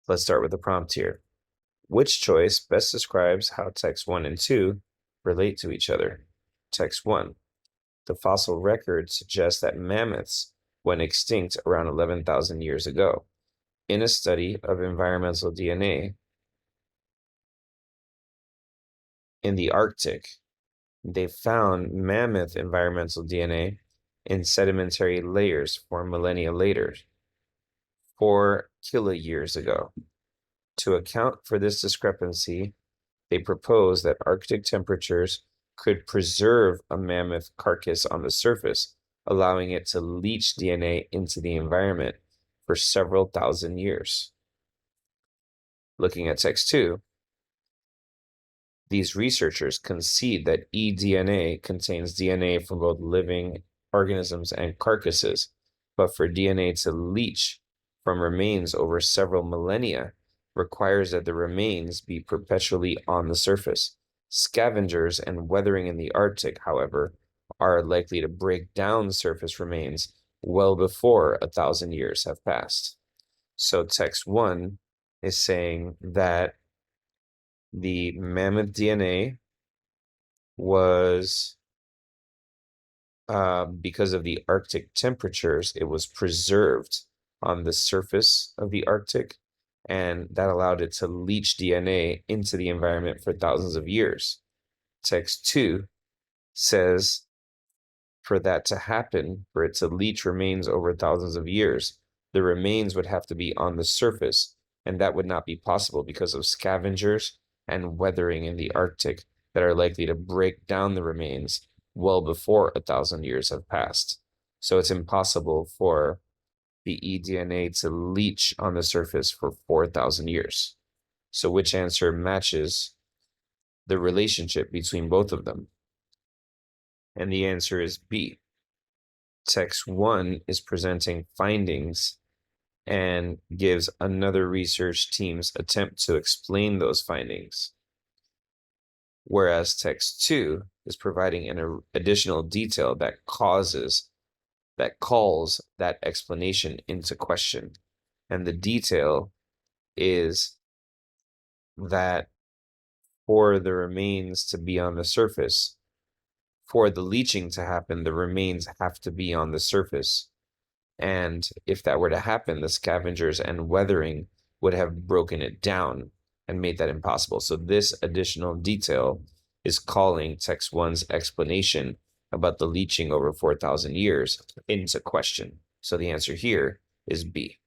Let's start with the prompt here. Which choice best describes how text 1 and 2 relate to each other? Text 1. The fossil record suggests that mammoths went extinct around 11,000 years ago. In a study of environmental DNA in the Arctic, they found mammoth environmental DNA in sedimentary layers 4 millennia later, 4 kiloyears ago. To account for this discrepancy, they proposed that Arctic temperatures could preserve a mammoth carcass on the surface, allowing it to leach DNA into the environment for several thousand years. Looking at text 2, these researchers concede that eDNA contains DNA from both living organisms and carcasses, but for DNA to leach from remains over several millennia requires that the remains be perpetually on the surface. Scavengers and weathering in the Arctic, however, are likely to break down surface remains well before 1,000 years have passed. So text 1 is saying that the mammoth DNA was, because of the Arctic temperatures, it was preserved on the surface of the Arctic, and that allowed it to leach DNA into the environment for thousands of years. Text 2 says for that to happen, for it to leach remains over thousands of years, the remains would have to be on the surface, and that would not be possible because of scavengers and weathering in the Arctic that are likely to break down the remains well before 1,000 years have passed. So it's impossible for the eDNA to leach on the surface for 4,000 years. So which answer matches the relationship between both of them? And the answer is B. Text 1 is presenting findings and gives another research team's attempt to explain those findings, whereas text 2 is providing an additional detail that calls that explanation into question. And the detail is that for the remains to be on the surface, for the leaching to happen, the remains have to be on the surface. And if that were to happen, the scavengers and weathering would have broken it down and made that impossible. So this additional detail is calling text 1's explanation about the leaching over 4,000 years into question. So the answer here is B.